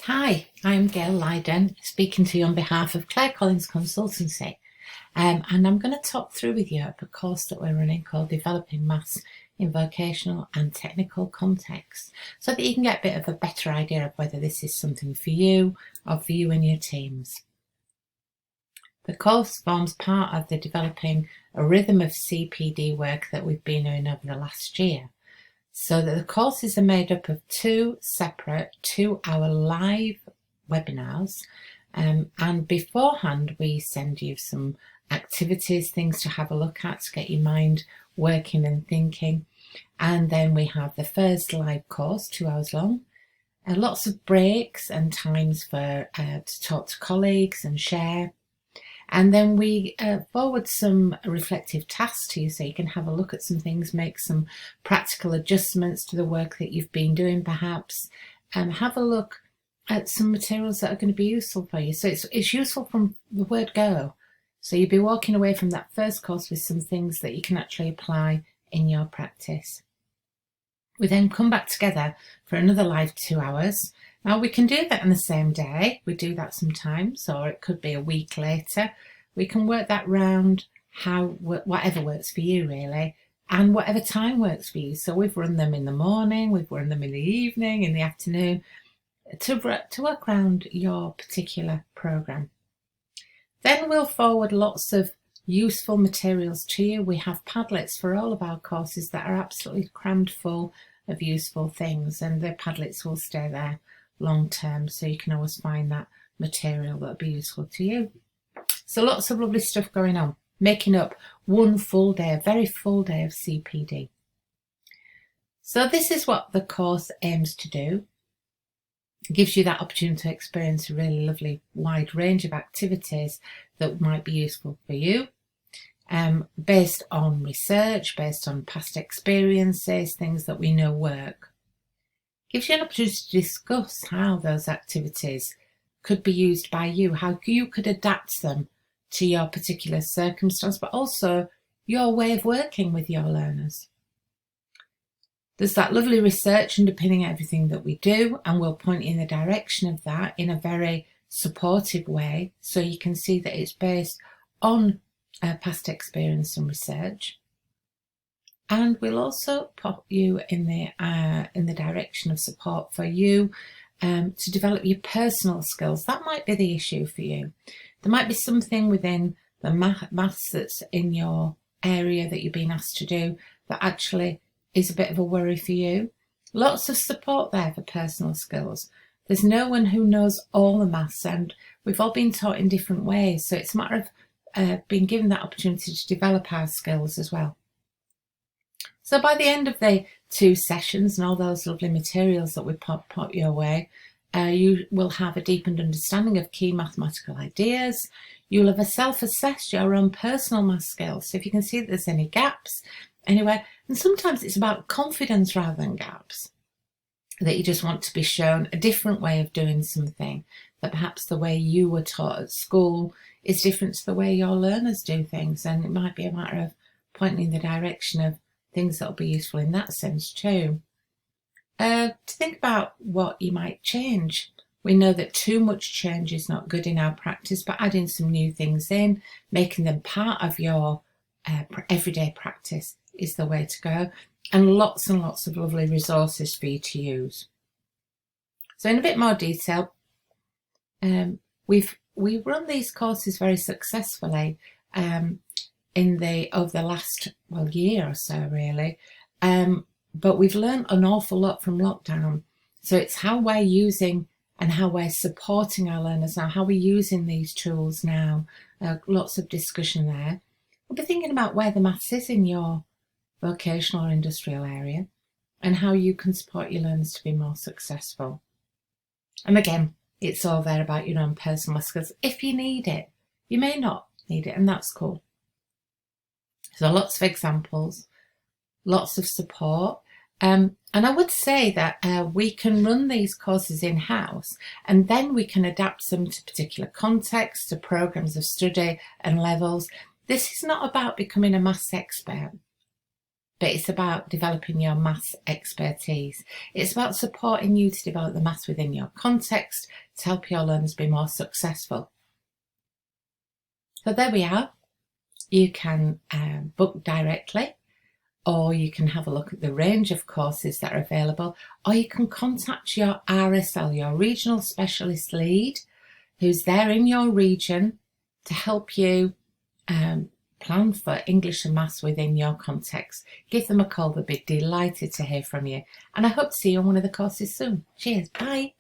Hi, I'm Gail Lydon, speaking to you on behalf of Claire Collins Consultancy, and I'm going to talk through with you a course that we're running called Developing Maths in Vocational and Technical Contexts, so that you can get a bit of a better idea of whether this is something for you or for you and your teams. The course forms part of the Developing a Rhythm of CPD work that we've been doing over the last year. So that the courses are made up of two separate 2-hour live webinars, and beforehand we send you some activities, things to have a look at to get your mind working and thinking. And then we have the first live course, 2 hours long, and lots of breaks and times for to talk to colleagues and share. And then we forward some reflective tasks to you so you can have a look at some things, make some practical adjustments to the work that you've been doing perhaps, and have a look at some materials that are going to be useful for you. So it's useful from the word go. So you'll be walking away from that first course with some things that you can actually apply in your practice. We then come back together for another live 2 hours. Now we can do that on the same day. We do that sometimes, or it could be a week later. We can work that round whatever works for you really, and whatever time works for you. So we've run them in the morning, we've run them in the evening, in the afternoon, to work around your particular programme. Then we'll forward lots of useful materials to you. We have Padlets for all of our courses that are absolutely crammed full of useful things, and the Padlets will stay there long term, so you can always find that material that'll be useful to you. So lots of lovely stuff going on, making up one full day, a very full day of CPD. So this is what the course aims to do. It gives you that opportunity to experience a really lovely wide range of activities that might be useful for you, based on research, based on past experiences, things that we know work. Gives you an opportunity to discuss how those activities could be used by you, how you could adapt them to your particular circumstance, but also your way of working with your learners. There's that lovely research underpinning everything that we do, and we'll point you in the direction of that in a very supportive way, so you can see that it's based on past experience and research. And we'll also put you in the direction of support for you to develop your personal skills. That might be the issue for you. There might be something within the maths that's in your area that you've been asked to do that actually is a bit of a worry for you. Lots of support there for personal skills. There's no one who knows all the maths, and we've all been taught in different ways. So it's a matter of being given that opportunity to develop our skills as well. So by the end of the 2 sessions and all those lovely materials that we pop your way, you will have a deepened understanding of key mathematical ideas. You'll have self-assessed your own personal math skills. So if you can see that there's any gaps anywhere, and sometimes it's about confidence rather than gaps, that you just want to be shown a different way of doing something, that perhaps the way you were taught at school is different to the way your learners do things, and it might be a matter of pointing in the direction of things that will be useful in that sense too. To think about what you might change. We know that too much change is not good in our practice, but adding some new things in, making them part of your everyday practice is the way to go, and lots of lovely resources for you to use. So in a bit more detail, we've run these courses very successfully over the last year or so really, but we've learned an awful lot from lockdown. So it's how we're using and how we're supporting our learners now, how we're using these tools now. Lots of discussion there. We'll be thinking about where the maths is in your vocational or industrial area, and how you can support your learners to be more successful. And again, it's all there about your own personal skills. If you need it, you may not need it, and that's cool. So lots of examples, lots of support. And I would say that we can run these courses in-house, and then we can adapt them to particular contexts, to programmes of study and levels. This is not about becoming a maths expert, but it's about developing your maths expertise. It's about supporting you to develop the maths within your context to help your learners be more successful. So there we are. You can book directly, or you can have a look at the range of courses that are available, or you can contact your RSL, your regional specialist lead, who's there in your region to help you plan for English and maths within your context. Give them a call, they'll be delighted to hear from you. And I hope to see you on one of the courses soon. Cheers, bye.